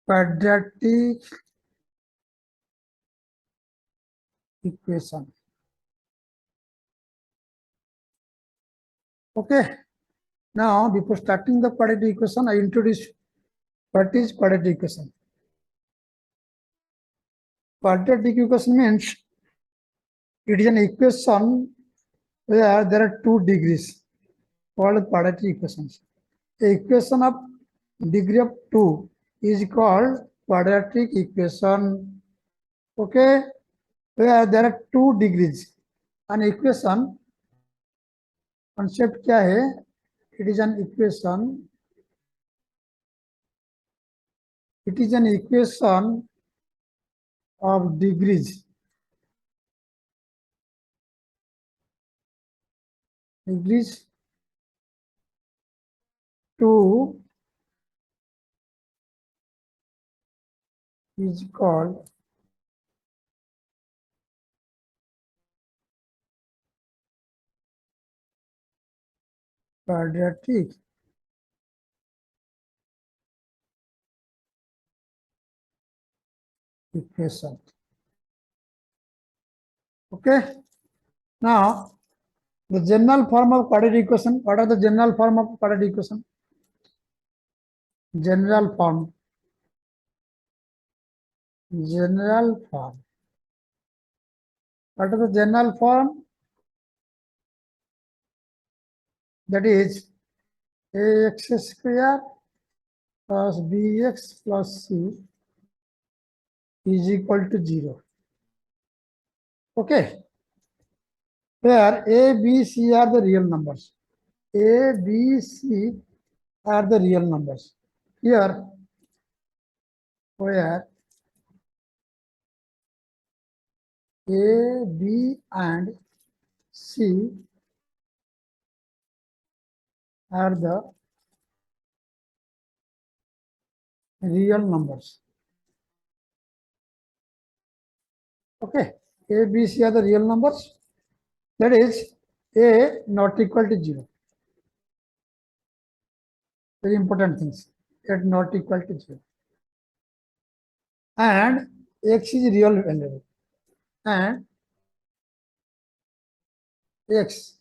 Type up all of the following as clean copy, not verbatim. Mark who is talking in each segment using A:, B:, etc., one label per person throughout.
A: quadratic equation. Okay. Now, before starting the quadratic equation, I introduce what is quadratic equation. Quadratic equation means it is an equation where there are two degrees called quadratic equations. The equation of degree of 2 is called quadratic equation. Okay, where there are two degrees. An equation concept क्या है? It is an equation. It is an equation of degrees. Degrees 2 is called quadratic equation. Okay. Now, the general form of quadratic equation. What are the general form of quadratic equation? General form. General form. What is the general form? That is ax square plus bx plus c is equal to 0. Okay. Where a, b, c are the real numbers. A, B, C are the real numbers. Here, where A, B, and C are the real numbers. Okay, A, B, C are the real numbers. That is A not equal to 0. Very important things. A not equal to 0. And X is real variable. And X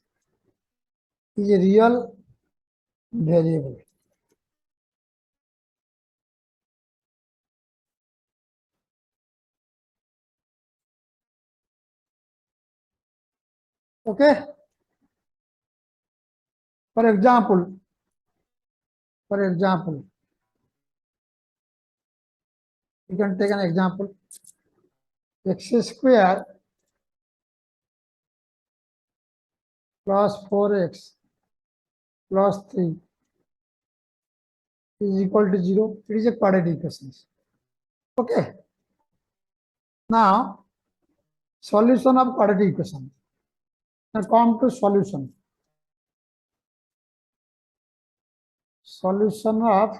A: is a real variable. Okay. For example, you can take an example. X square plus 4x plus 3 is equal to 0. It is a quadratic equation. Okay. Now, solution of quadratic equation. Now come to solution. Solution of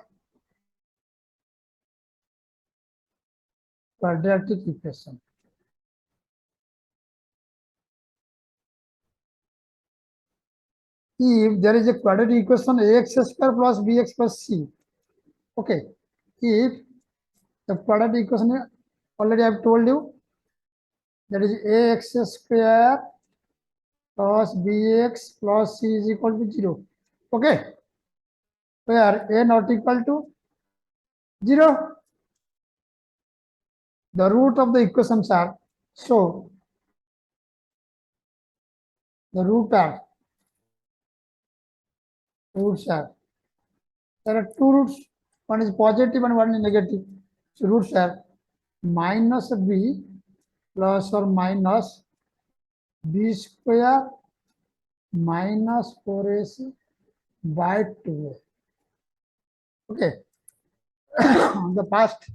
A: quadratic equation. If there is a quadratic equation ax square plus bx plus c. Okay. If the quadratic equation already I have told you, that is ax square plus bx plus c is equal to 0. Okay. Where a not equal to 0. The root of the equations are, so the roots are, there are two roots, one is positive and one is negative. So roots are minus b plus or minus b square minus 4ac by 2a. Okay. The past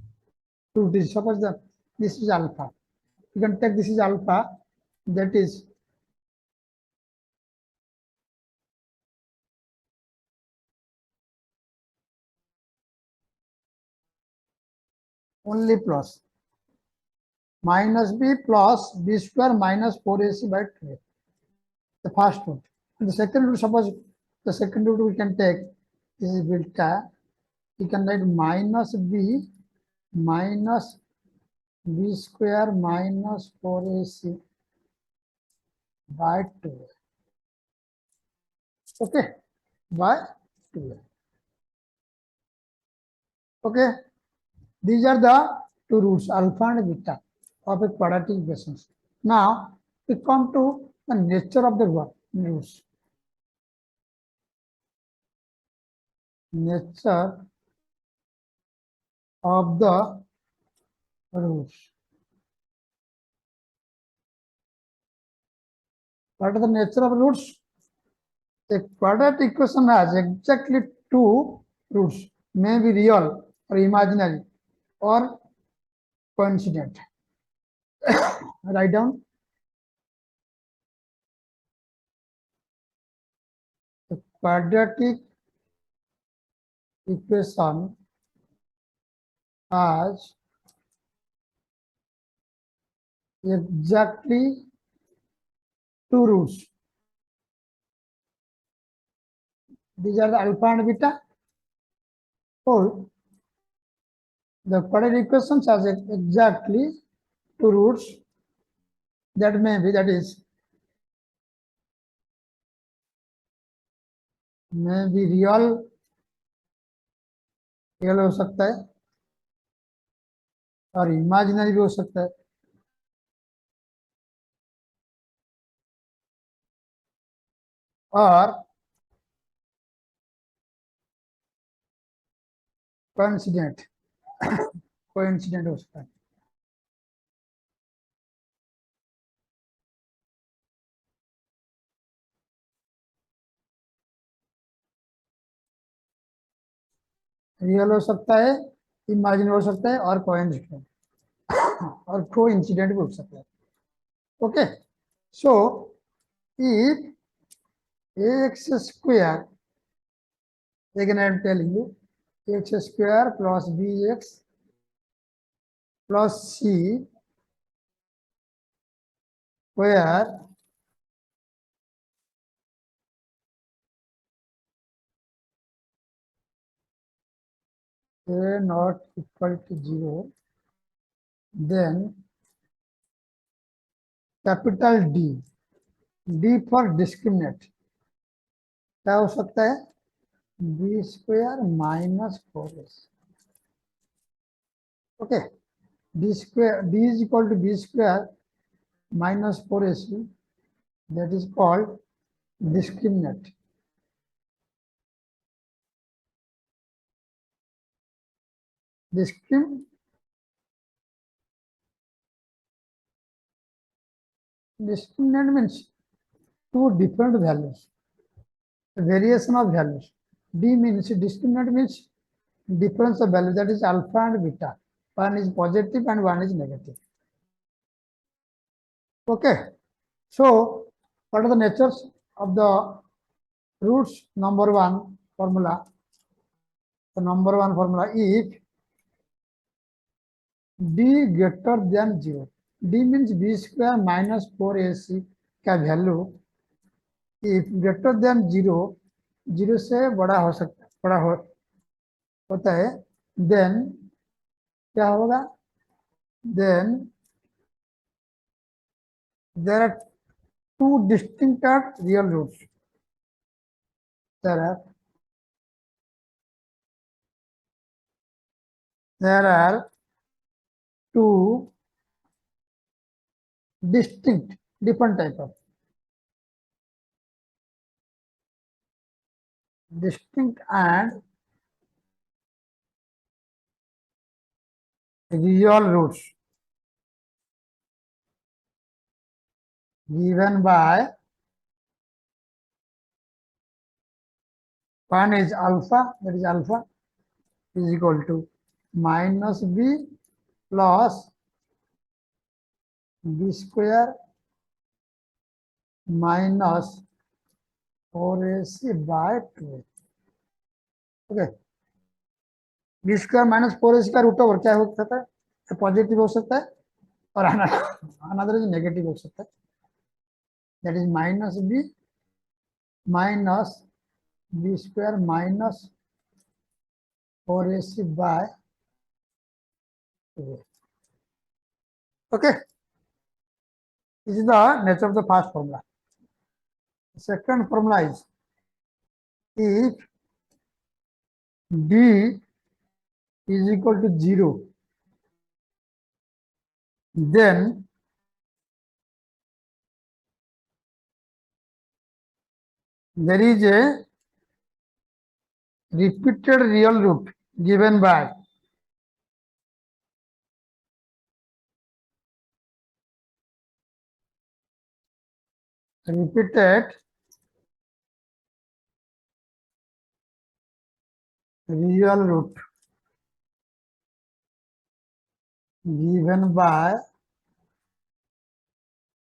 A: root is, suppose that this is alpha. You can take this is alpha, that is only plus minus b plus b square minus 4ac by 2a. The first root. And the second root, suppose the second root we can take, this is beta, we can write minus b minus b square minus 4ac by 2. Okay, by 2. Okay, these are the two roots, alpha and beta, of a quadratic equation. Now, we come to the nature of the roots. Nature of the roots. What is the nature of roots? A quadratic equation has exactly two roots, may be real or imaginary or coincident. Write down. A quadratic equation has exactly two roots. These are the alpha and beta. So the quadratic equations has exactly two roots. That is may be real हो सकता है और imaginary भी हो सकता है. और coincident हो सकता है. रियल हो सकता है, इमेजिन हो सकता है और कोइंसिडेंट और कोइंसिडेंट भी हो सकता है. Okay, so if ax square, again I am telling you, x square plus bx plus c where a not equal to 0, then capital D for discriminant क्या हो सकता है? b square minus 4s. Okay, d is equal to b square minus 4ac, that is called discriminant. Discriminant means two different values, variation of values. D means discriminant means difference of value, that is alpha and beta. One is positive and one is negative. Okay, so what are the natures of the roots? Number one formula. The number one formula, if d greater than 0, d means b square minus 4ac का value if greater than 0, 0 से बड़ा हो सकता है, बड़ा होता है, then क्या होगा? Then there are two distinct real roots. There are two distinct, different type of distinct and real roots given by one is alpha, that is alpha is equal to minus b plus b square minus 4ac by 2. Okay, b square minus 4ac का root over क्या हो सकता है? Positive हो सकता है और another is negative हो सकता है. That is minus b square minus 4ac by 2a. Okay, this is the nature of the first formula. The second formula is if d is equal to 0, then there is a repeated real root given by repeated real root given by,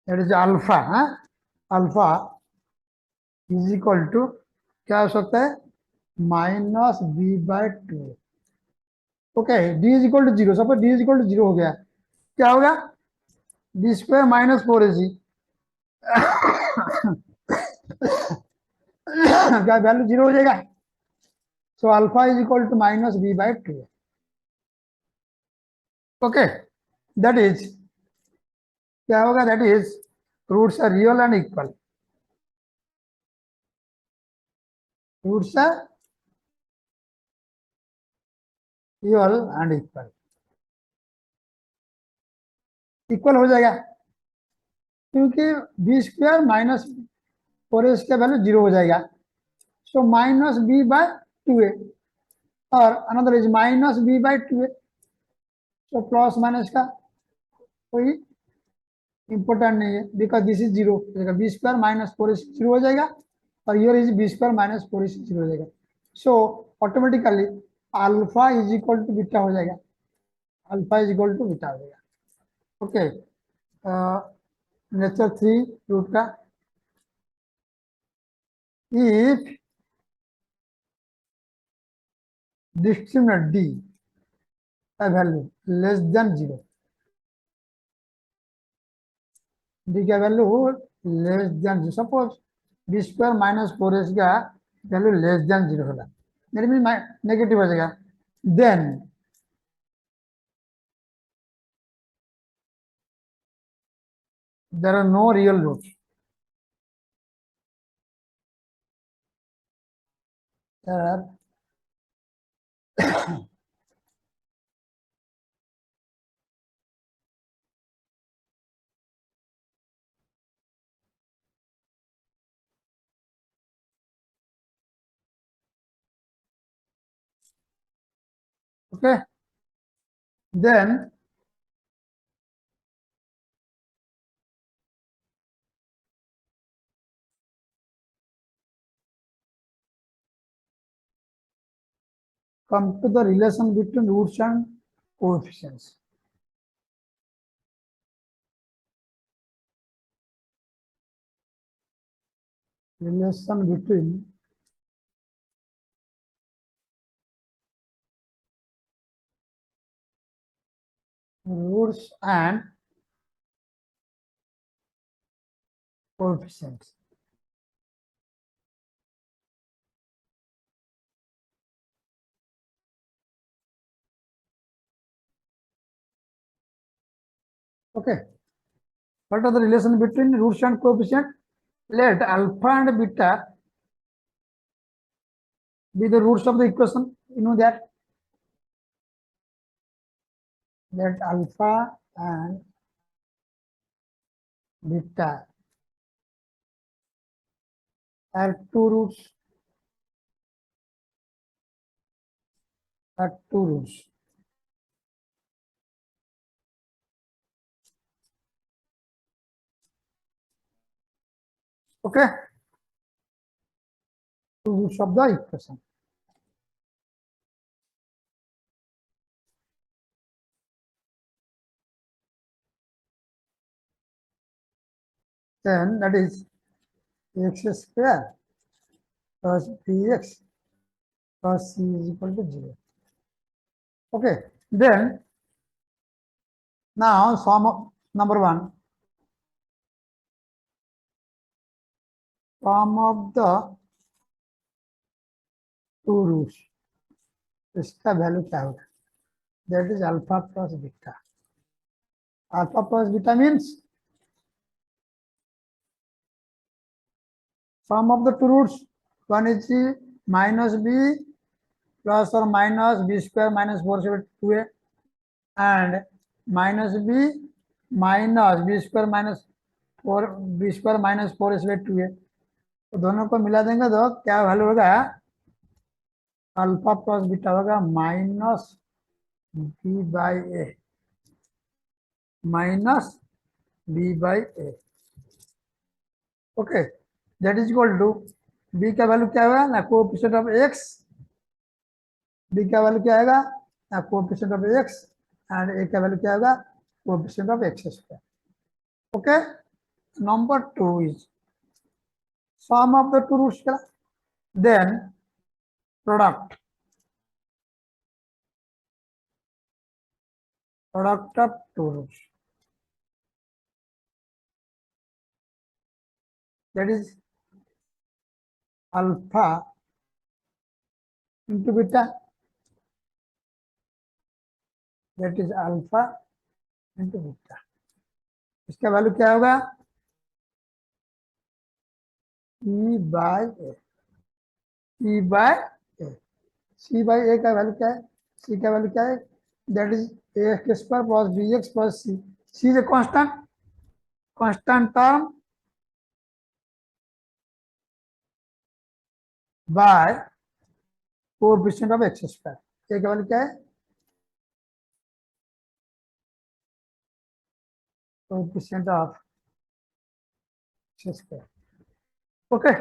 A: that is alpha. Alpha is equal to क्या हो सकता है, -b/2. Okay, D is equal to 0. Suppose D is equal to 0 हो गया, क्या होगा, d² -4ac. क्या value 0 हो जाएगा. So alpha is equal to -b/2. Okay, that is क्या होगा, that is roots are real and equal. Roots are real and equal. Equal हो जाएगा क्योंकि b² -4ac का वैल्यू 0 हो जाएगा. सो -b/2a और अनदर इज -b/2a. तो प्लस माइनस का कोई इंपॉर्टेंट नहीं है because this is 0. b² -4ac 0 हो जाएगा और हियर इज b² -4ac 0 हो जाएगा. So automatically alpha is equal to beta हो जाएगा. Alpha is equal to beta हो जाएगा. ओके, नेचर 3 रूट का, इफ डिस्क्रिमिनेंट d का वैल्यू लेस देन 0, डी का value less than 0, suppose b² -4ac का वैल्यू लेस देन 0 होगा, मेरे में नेगेटिव हो जाएगा. Then there are no real roots. There are okay, then come to the relation between roots and coefficients. Relation between roots and coefficients. Okay, what are the relation between roots and coefficient? Let alpha and beta be the roots of the equation. You know that. Let alpha and beta have two roots. Have two roots. Okay, two roots of the equation. Then that is x² plus bx plus c is equal to 0. Okay, then now sum of number 1, sum of the two roots, इसका value क्या होगा, that is alpha plus beta. Alpha plus beta means sum of the two roots. One is minus b plus or minus b square minus 4 is 2a, and minus b minus b square minus 4 b square minus 4 is 2a. तो दोनों को मिला देंगे तो क्या value होगा? Alpha plus beta होगा minus B by A, minus B by A. Okay, that is equal to B का वैल्यू क्या होगा ना, कोएफिशिएंट ऑफ एक्स. बी का वैल्यू क्या आएगा ना, coefficient of X, and A का वैल्यू क्या होगा, coefficient of X square. Okay, number 2 is sum of the two roots, then product of two roots, that is alpha into beta, that is alpha into beta. इसका value क्या होगा, e by a, e by a. c by a का value क्या है, c का value क्या है, that is ax square plus bx plus c. c is a constant term by coefficient of X square. a का value क्या है, coefficient of X square. Okay,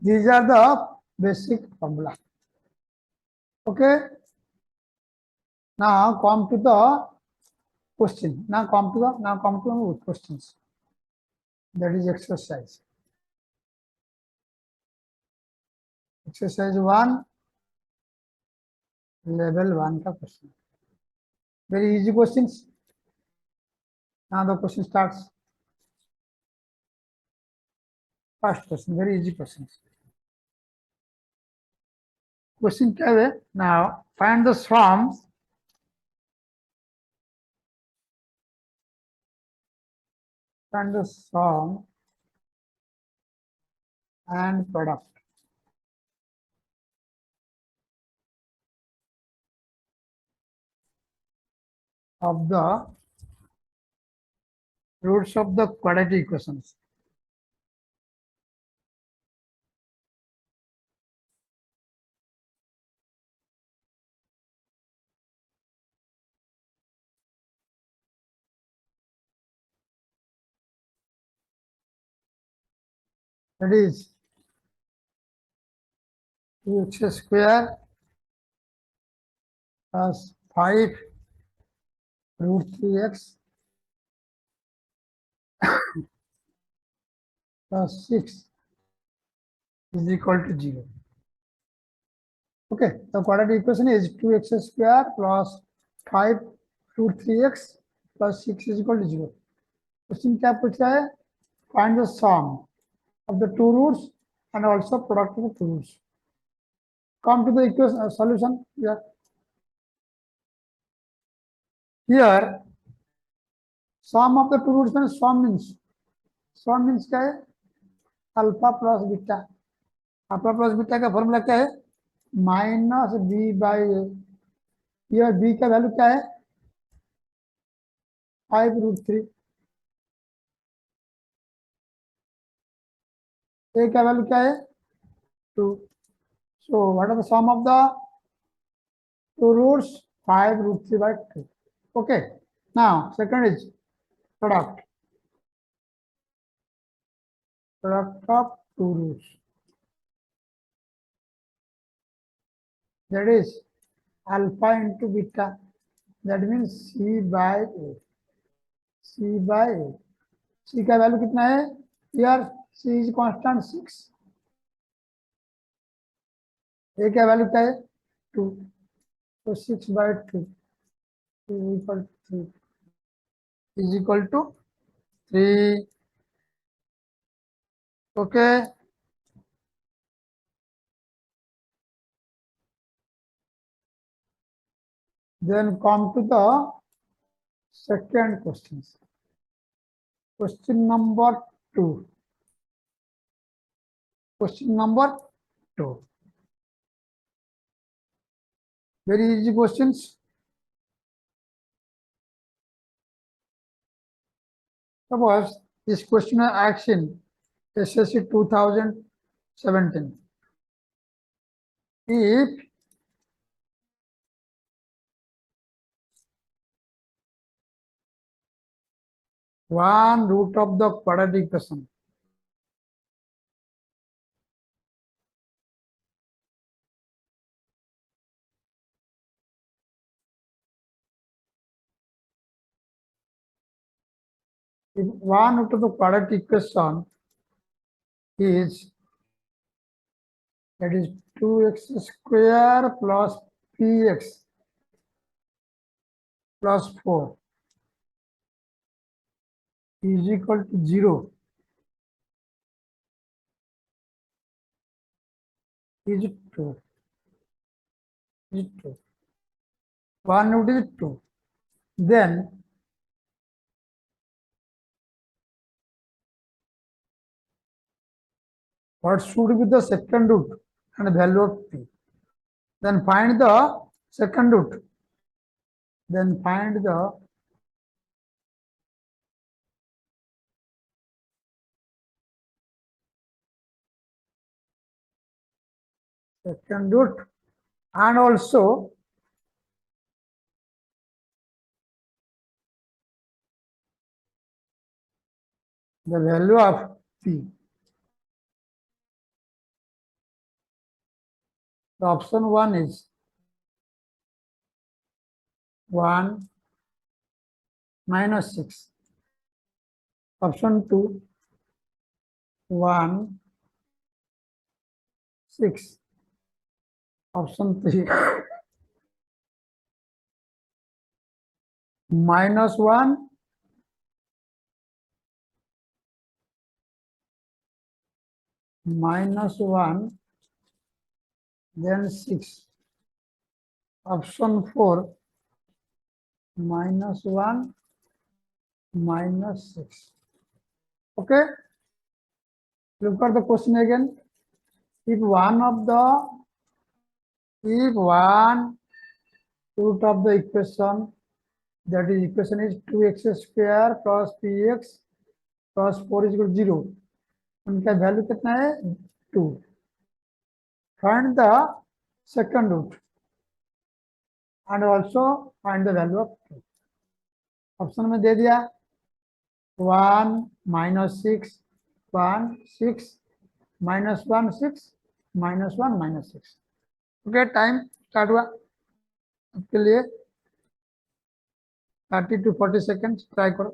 A: these are the basic formula. Okay, now come to the question. Now come to questions. That is exercise. Exercise 1, level 1 का question. Very easy questions. Now the question starts. First question, very easy questions. Question क्या है? Now find the sum and product of the roots of the quadratic equations. That is 2x square plus 5 root 3x plus 6 is equal to 0. Okay, the quadratic equation is 2x square plus 5 root 3x plus 6 is equal to 0. Question क्या पूछ रहा है? Find the sum of the two roots and also product of the two roots. Come to the equation solution here. Here, sum of the two roots means sum means क्या है? Alpha plus beta. Alpha plus beta का formula क्या है? Minus B by A. Here B का value क्या है? 5 root 3. ए का value क्या है? 2. So what are the sum of the two roots? 5 root 3 by 2. Okay. Now second is product of two roots. That is alpha into beta. That means c by a. c by a. c का value कितना है? Here c is constant 6. a का value क्या है? 2. So 6 by 2 is equal to 3. Is equal to 3. Okay. Then come to the second question. Question number 2. Question number 2. Very easy questions. Suppose this question is asked in SSC 2017. If one root of the quadratic equation if one root of the quadratic equation is, that is 2x square plus px plus 4 is equal to 0, is it true? Is it true? One root is 2. Then what should be the second root and the value of p? Then find the second root. Then find the second root and also the value of p. The option 1 is 1 minus 6. Option 2, 1, 6. Option 3, minus 1, minus 1, then 6. Option 4, minus 1, minus 6. Okay? Look at the question again. If one root of the equation, that is equation is 2x square plus px plus 4 is equal to 0, उनका value कितना है 2. Find the second root and also find the value of 2. Option में दे दिया 1 minus 6 1 6 minus 1 6 minus 1 minus 6. Okay, time start हुआ आपके लिए 30 to 40 second. Try करो.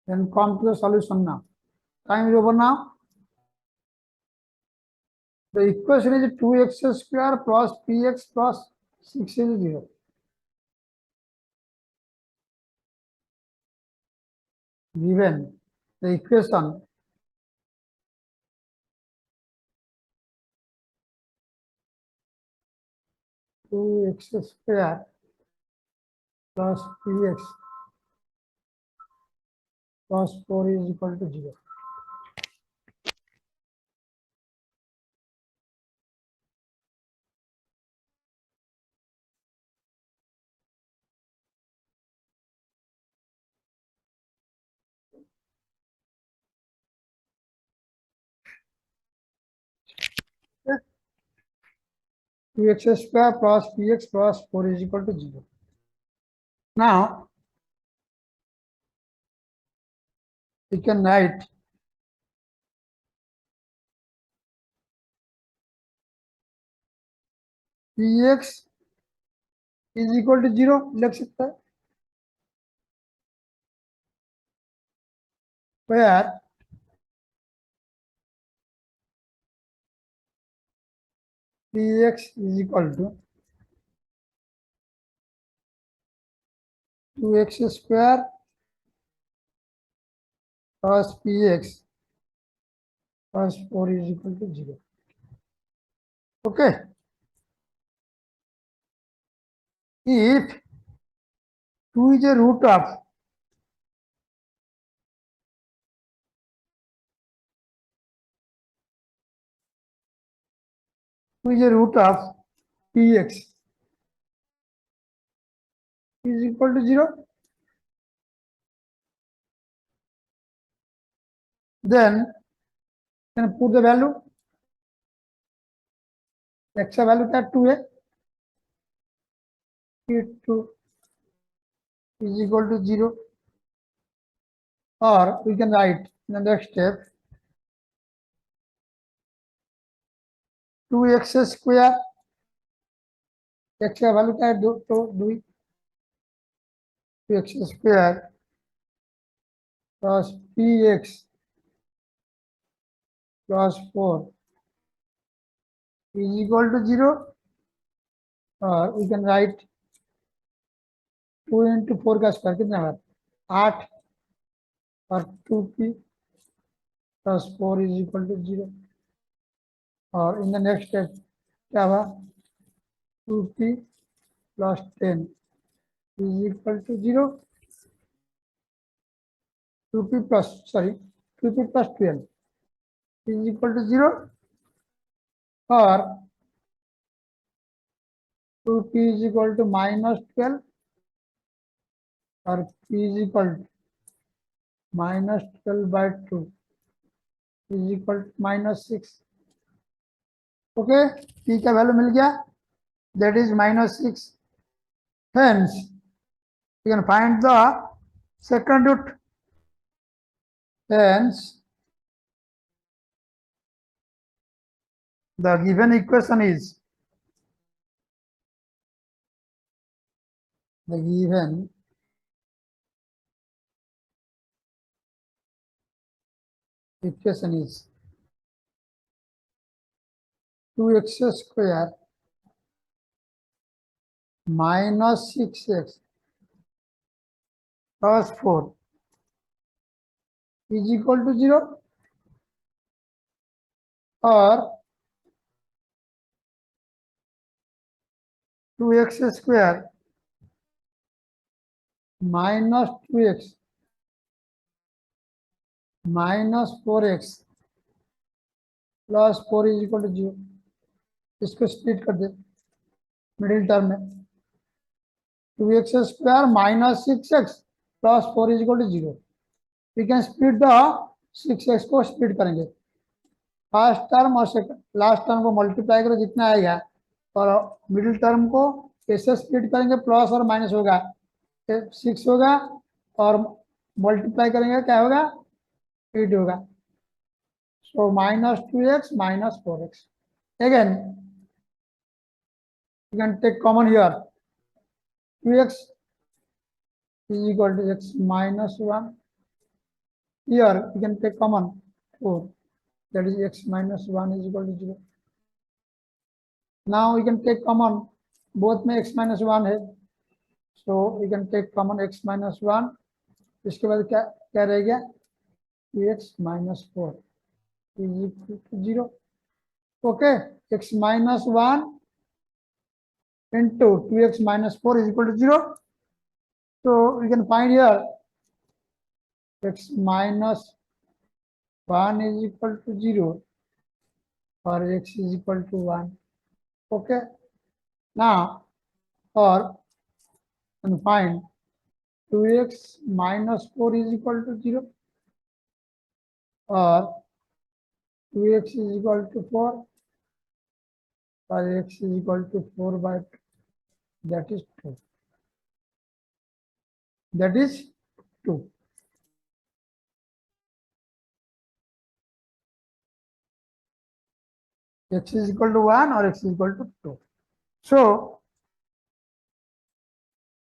A: Then come to the solution now. Time is over now. The equation is 2x square plus px plus 6 is 0. Given the equation two x square plus px plus 4 is equal to 0. Okay. 2x square plus px plus 4 is equal to 0. Now we can write px is equal to 0 लिख सकता है, where px is equal to 2x square cos px cos 4 is equal to 0. Okay, if 2 is a root of 2 is a root of px is equal to 0, then can put the value, x का value क्या 2 है, 2 is equal to 0, or we can write in the next step 2x square, x का value क्या है 2, तो 2 x square plus px plus 4 is equal to 0, or we can write 2 into 4 का square कितना है 8 और 2p plus 4 is equal to 0, और in the next step क्या हुआ 2p plus 10 is equal to 0, 2p plus 12 is equal to 0, or 2p is equal to minus 12, और p is equal to minus 12 by 2 is equal to minus 6. Okay, p का value मिल गया, that is minus 6. Hence, you can find the second root. Hence, the given equation is the given equation is 2x square minus 6x plus 4 is equal to 0, or 2x square minus 2x minus 4x plus 4 is equal to 0. इसको split कर दे middle term में, 2x square minus 6x plus 4 is equal to 0. We can split the 6x को split करेंगे, first term और last term को multiply करो जितना आएगा, और मिडिल टर्म को कैसे स्प्लिट करेंगे, प्लस और माइनस होगा, 6 होगा और मल्टीप्लाई करेंगे क्या होगा 8 होगा, सो minus 2x minus 4x. Again, you can take common here, 2x is equal to x minus 1. Here you can take common 4, that is x minus 1 is equal to 0. Now we can take common, both में x minus 1 है, so we can take common x minus 1. इसके बाद क्या क्या रह गया 2x minus 4 is equal to 0. Okay, x minus 1 into 2x minus 4 is equal to 0. So we can find here x minus 1 is equal to 0 or x is equal to 1. Okay, now or and find 2x minus 4 is equal to 0 or 2x is equal to 4 or x is equal to 4 by 2, that is 2. That is 2. X is equal to 1 or x is equal to 2. So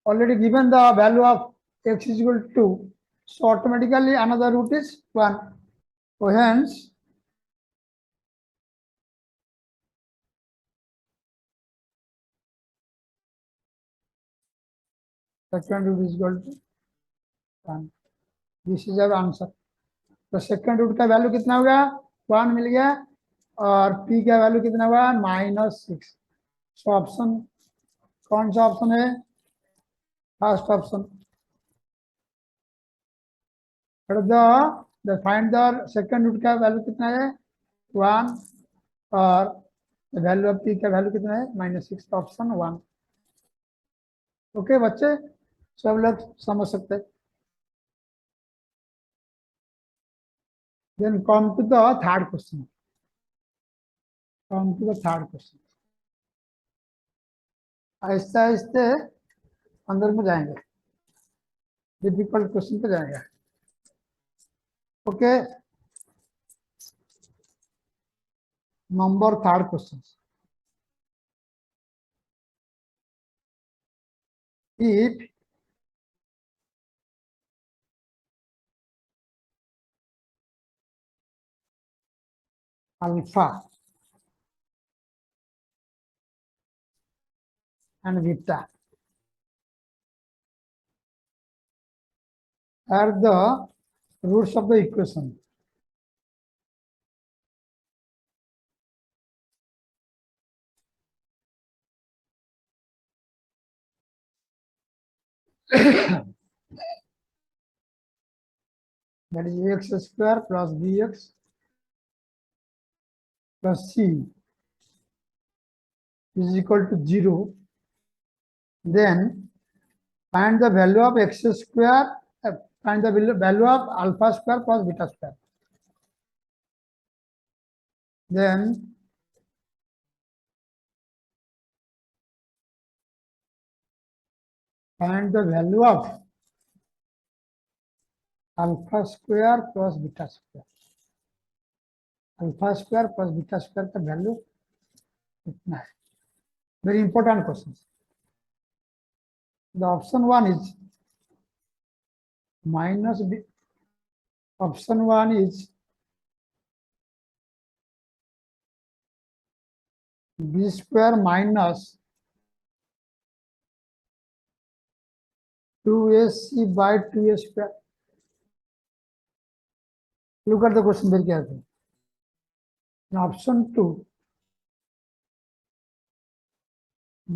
A: already given the value of x is equal to 2, so automatically another root is 1. So hence second root is equal to 1. This is our answer. तो second root का value कितना होगा 1 मिल गया और p का value कितना हुआ -6. So option कौन सा ऑप्शन है first option. The find the second root का वैल्यू कितना है 1 और वैल्यू ऑफ p का वैल्यू कितना है -6. ऑप्शन 1. ओके बच्चे सब लोग समझ सकते हैं. Then come to the third question. Come to the third question. आहिस्ते आहिस्ते अंदर में जाएंगे, डिफिकल्ट क्वेश्चन पे जाएंगे. Okay number third question. If alpha and beta are the roots of the equation, that is x square plus bx plus c is equal to 0, then find the value of x square, find the value of alpha square plus beta square. Then find the value of alpha square plus beta square. Alpha square plus beta square का value कितना है? Very important questions. The option 1 is minus b. Option 1 is b square minus 2ac by 2a square. Look at the question very carefully. In option 2,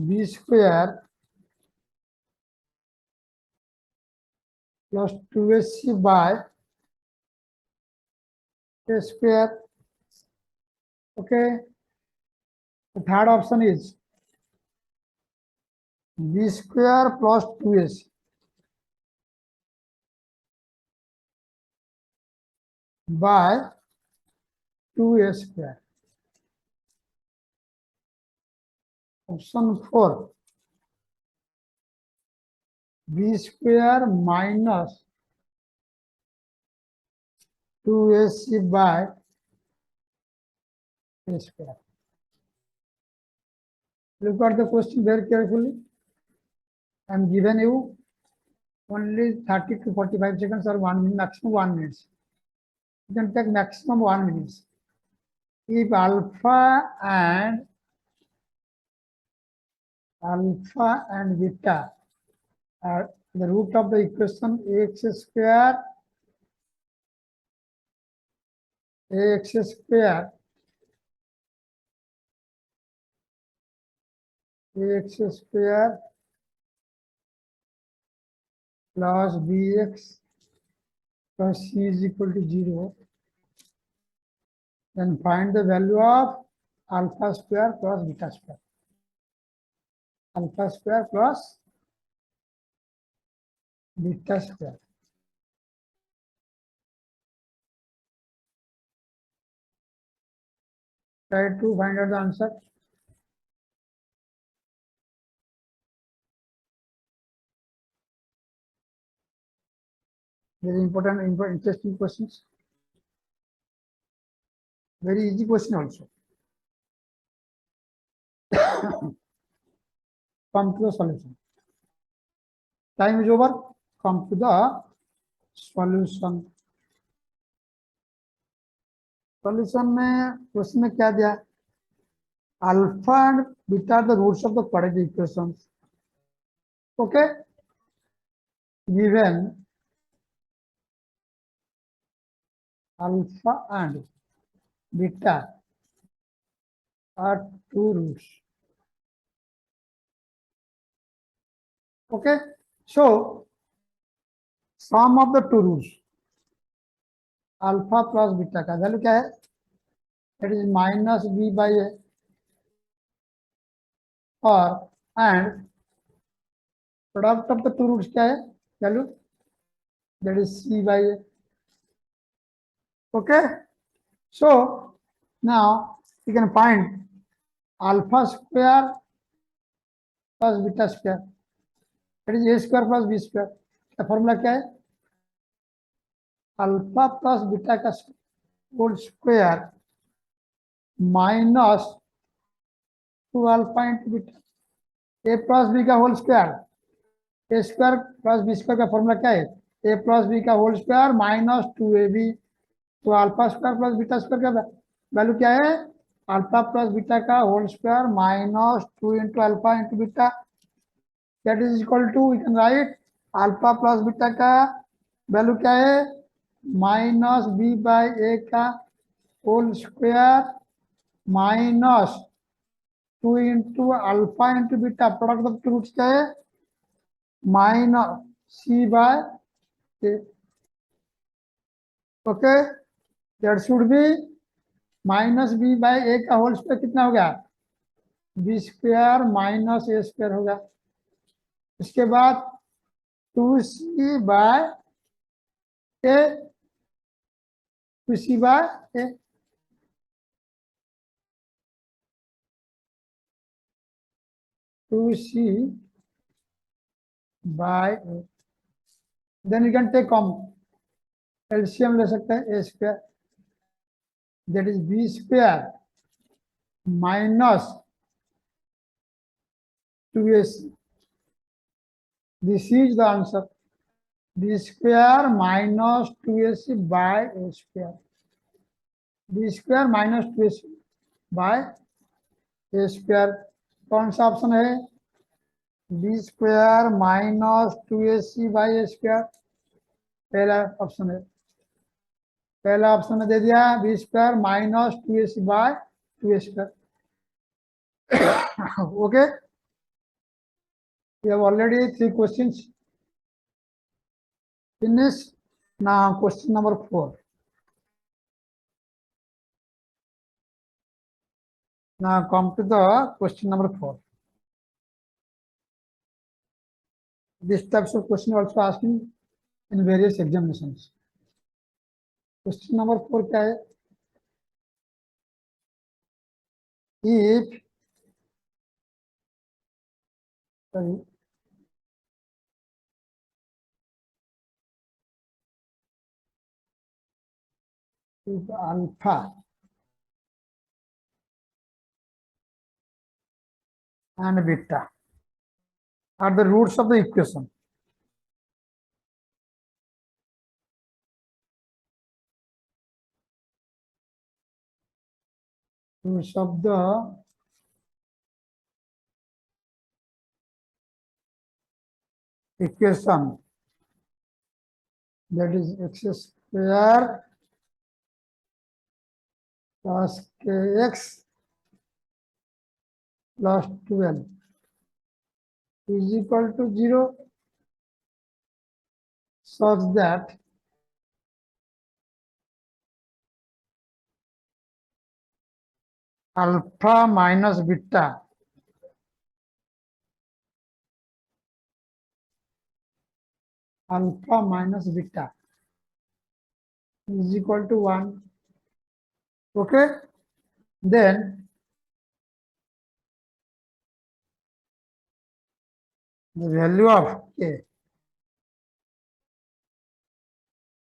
A: b square plus 2ac by a square. Okay. The third option is b square plus 2ac by 2a square. Option 4, b square minus 2ac by a square. Look at the question very carefully. I am given you only 30 to 45 seconds or 1 minute, maximum 1 minute. You can take maximum 1 minute. If alpha and beta are the root of the equation ax square plus bx plus c is equal to 0, then find the value of alpha square plus beta square. Alpha square plus beta square. Try to find out the answer. Very important, interesting questions. Very easy question also. Come to the solution. Time is over. Come to the solution. Solution में question में क्या दिया? Alpha and beta are the roots of the quadratic equations. Okay. Given alpha and beta are two roots. Okay. So sum of the two roots alpha plus beta का value क्या है? That is minus b by a और and product of the two roots क्या है? Value that is c by a. Okay. So now you can find alpha square plus beta square. That is a square plus b square. का formula क्या है? Alpha plus beta का whole square minus 2 alpha into beta A plus B का whole square. A square plus B square का formula क्या है? A plus B का whole square minus 2ab. तो alpha square plus beta square का value क्या है? अल्फा प्लस बीटा का whole square minus 2 into alpha into beta. That is equal to we can write alpha plus beta का value क्या है? Minus B by a का whole square minus 2 into alpha into beta product of two roots क्या है? Minus c by a. Okay. That should be minus B by a का whole square कितना हो गया? B square minus a square होगा. इसके बाद 2c by a 2c by a 2c by a. Then you can take common LCM ले सकते हैं. ए square that is B square minus 2ac. This is the answer. B square minus 2ac by a square. B square minus 2ac by a square. कौन सा option है? B square minus 2ac by a square. पहला option है. पहला option में दे दिया B square minus 2ac by 2a square. Okay. We have already 3 questions finished. Now question number 4. Now come to the question number 4. This types of question also asking in various examinations. Question number 4 क्या है? If alpha and beta are the roots of the equation, roots of the equation, that is x square plus kx plus 12 is equal to 0, such that alpha minus beta is equal to 1. Okay. Then the value of k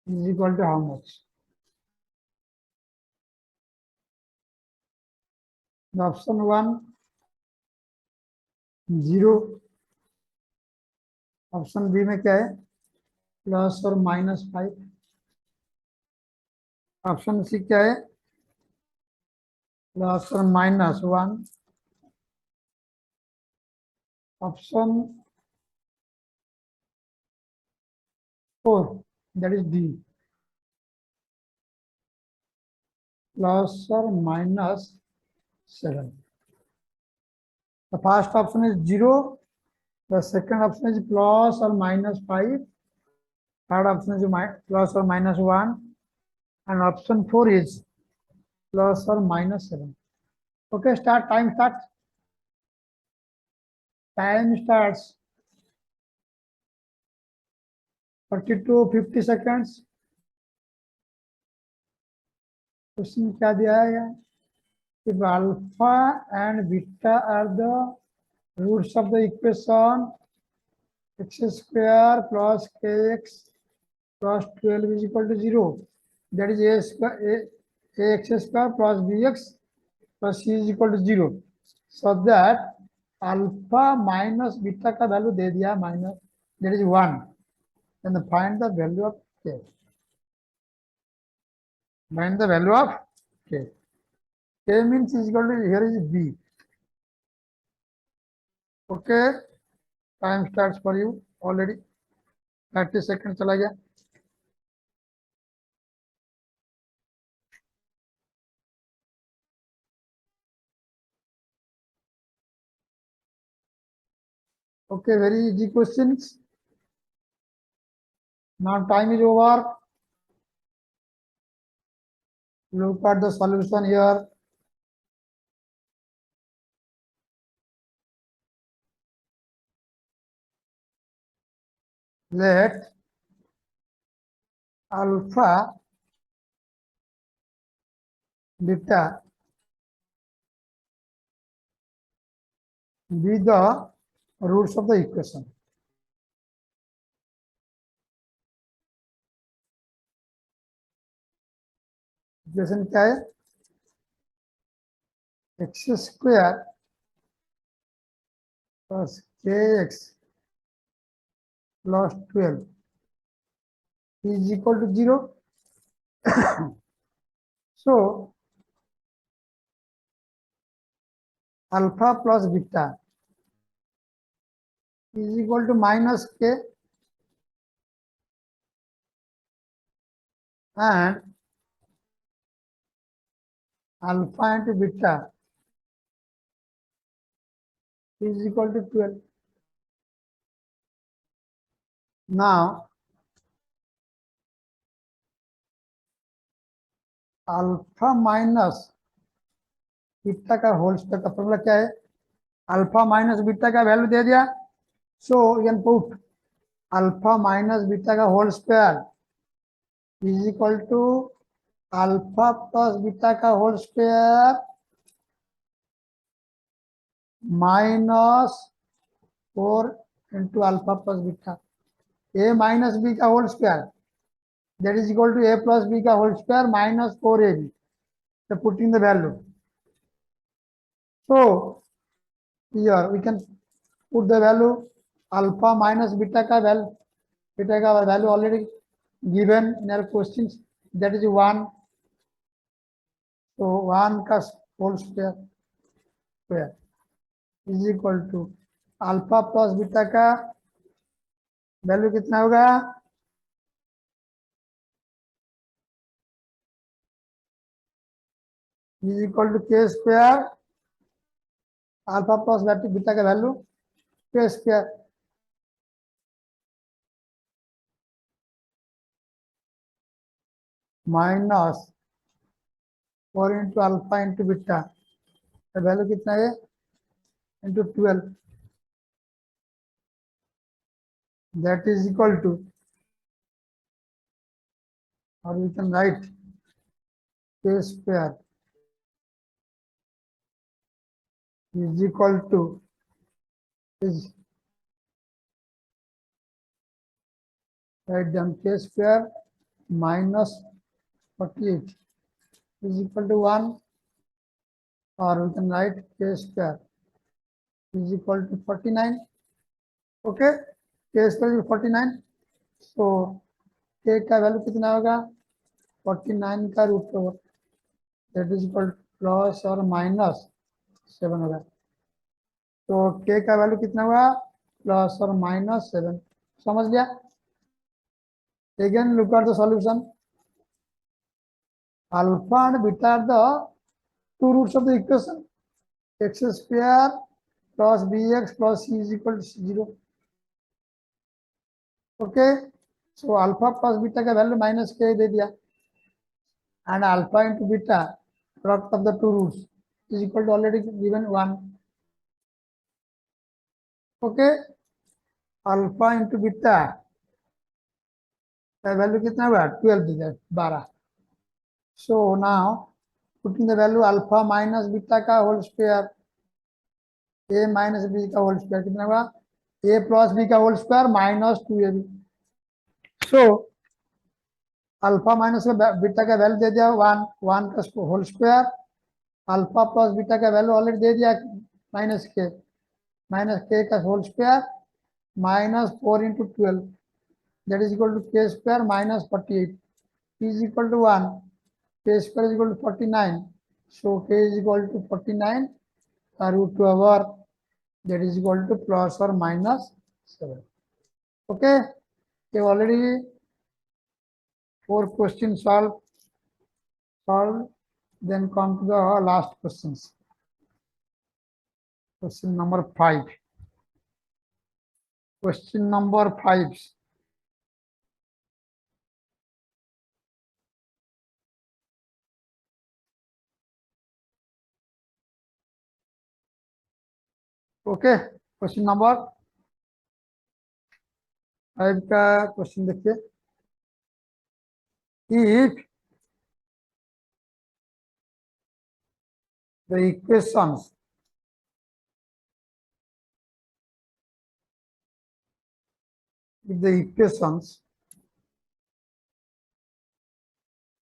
A: is equal to how much? The option 1 0, option B में क्या है, plus और -5। Option C क्या है, plus और -1। Option 4, that is D, plus or -7. The first option is 0. The second option is plus or -5. Third option is plus or -1. And option 4 is plus or -7. Okay, start. Time starts. Time starts. 40 to 50 seconds. Question क्या दिया है? If alpha and beta are the roots of the equation x square plus kx plus 12 is equal to 0, that is a square, ax square plus bx plus c is equal to 0, so that alpha minus beta का value दे दिया minus, that is 1, and find the value of k. Find the value of k. K means is equal to, here is b. Okay, time starts for you already. 30 seconds चला गया. Okay, very easy questions. Now time is over. Look at the solution here. Let alpha, beta be the roots of the equation. Equation क्या है? x square plus kx plus 12 is equal to 0. So alpha plus beta is equal to minus k, and alpha into beta is equal to 12. Now alpha minus beta का whole square का formula क्या है? Alpha minus beta का value दे दिया, so you can put alpha minus beta का whole square is equal to alpha plus beta का whole square -4 into alpha plus beta, a minus b का whole square, that is equal to a plus b का whole square -4ab. So putting the value. So here we can put the value alpha minus beta का value already given in our questions, that is 1. So 1 का whole square is equal to alpha plus beta का value कितना होगा? is equal to k square, alpha plus beta का value k square -4 into alpha into beta का value कितना है? Into 12, that is equal to, or we can write k square is equal to, is write down k square -48 is equal to 1, or we can write k square is equal to 49. Okay, K square 49, तो K का value कितना होगा 49 का root over, that is equal plus और minus 7 होगा। तो K का value कितना हुआ प्लस और माइनस 7, समझ लिया। Again look at the solution, alpha and beta are the two roots of the equation, X square plus B X plus C is equal to 0। Okay, so alpha plus beta का value minus K दे दिया, and alpha into beta product of the two roots is equal to already given 1। Okay, alpha into beta का value कितना हुआ 12 दिया 12। So now putting the value alpha minus beta का whole square, a minus b का whole square कितना हुआ a plus B का whole square minus 2ab। So alpha minus beta का वैल्यू दे दिया 1, 1 का whole square, alpha plus beta का वैल्यू ऑलरेडी दे दिया माइनस के का whole square minus 4 into 12, that is equal to k square minus 48 is equal to 1, k square is equal to 49, so K is equal to 49 root over, that is equal to plus or minus 7. Okay, we have already 4 questions solved, then come to the last questions. Question number 5. Question number 5. Okay, question number 5 का question देखिए, if the equations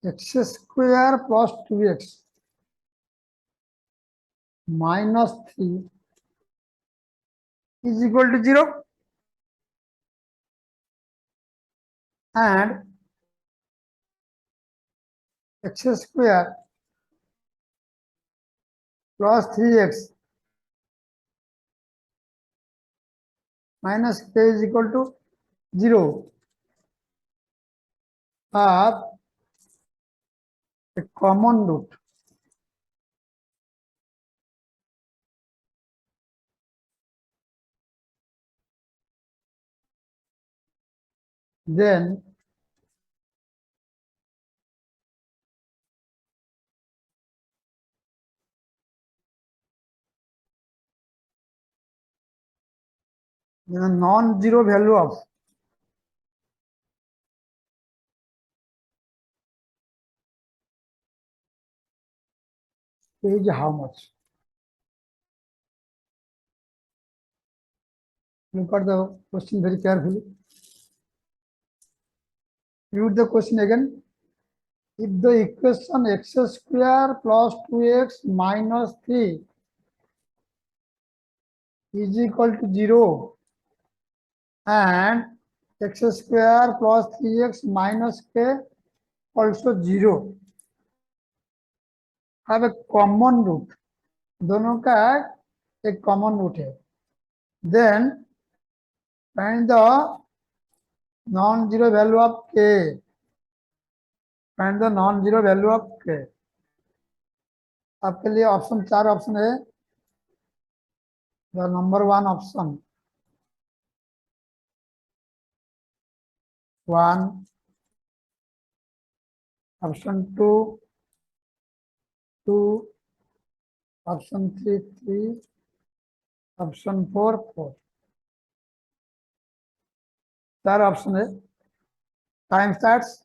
A: x square plus 2x minus 3 is equal to 0 and x square plus 3x minus k is equal to 0 have a common root, then the non-zero value of is how much? Look at the question very carefully. Read the question again. If the equation x square plus 2x minus 3 is equal to 0 and x square plus 3x minus k also 0 have a common root, दोनों का एक common root है, then find the non-zero value of k. Find the non-zero value of k. आपके लिए option 4 option है, the number 1 option 1, option 2 2, option 3 3, option 4 4, 4 option है। Time starts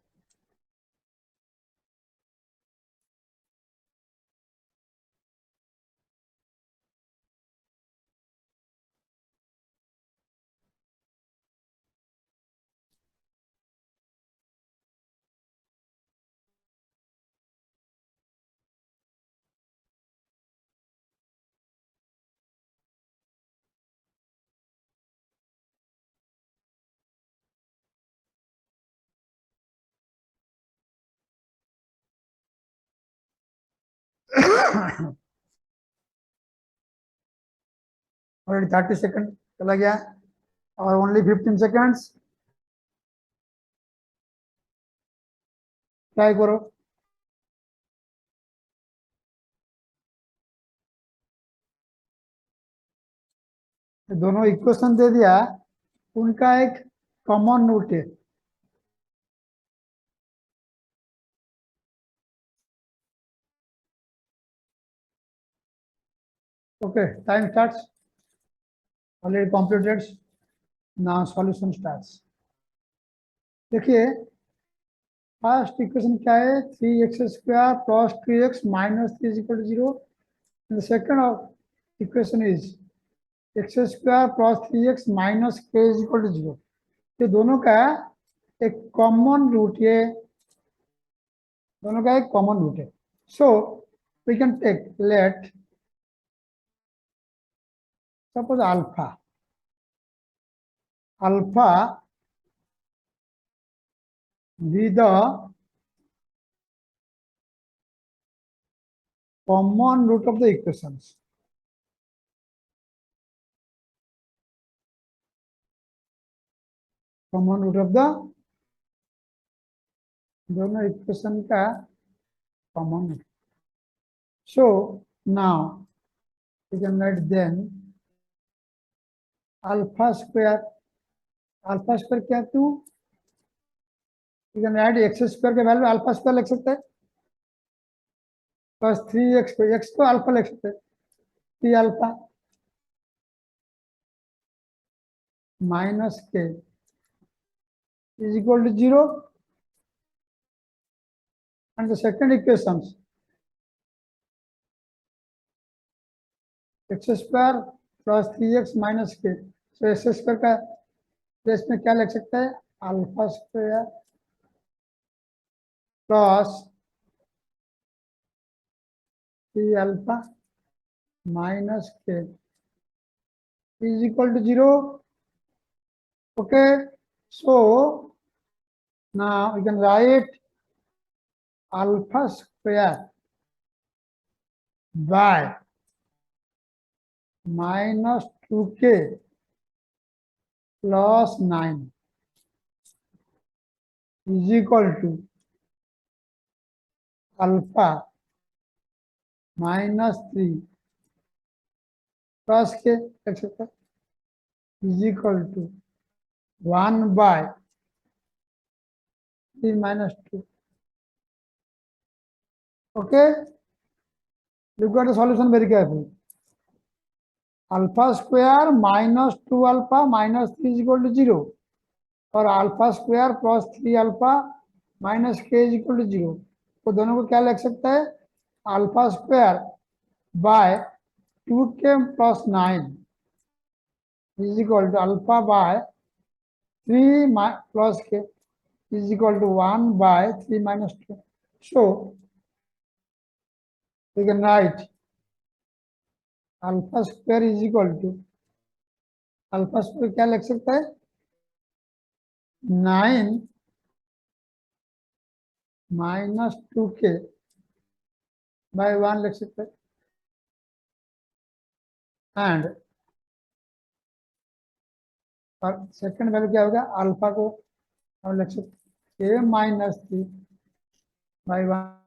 A: already 30 second चला गया और ओनली 15 सेकंड्स। ट्राई करो। दोनों इक्वेशन दे दिया, उनका एक कॉमन रूट है। Okay, time starts. Already completed. Now solution starts. देखिए फर्स्ट इक्वेशन क्या है, 3x² plus 2x minus 3 is equal to 0। The second equation is x² plus 3x minus k is equal to 0। ये दोनों का एक common root है, दोनों का एक कॉमन रूट है। So we can take let suppose alpha be the common root of the equations. Common root of the दोनों इक्वेशन का common root. So now we can write then alpha square क्या to, you can add x square के value alpha square लिख सकते हैं plus 3x को, x को alpha लिख सकते हैं, 3 अल्फा माइनस के is equal to 0। and the second equations x square plus 3x minus k। so x square का प्लेस में क्या लिख सकते हैं, alpha square plus 3 alpha minus के is equal to 0। Okay, so now we can write alpha square by minus 2k plus 9 is equal to alpha minus 3 plus k etc. is equal to 1 by 3 minus 2. Okay, look at the solution very carefully. Alpha square minus 2 alpha minus 3 is equal to 0 और alpha square plus 3 alpha minus के is equal to 0। तो दोनों को क्या लिख सकता है, alpha square by 2k plus 9 is equal to alpha by 3 plus k is equal to 1 by 3 minus 2। So we can write alpha square is equal to, alpha square क्या लिख सकता है, 9 माइनस 2k बाय 1 लिख सकते हैं and और second value क्या होगा, अल्फा को हम लिख सकते k माइनस 3 बाय 1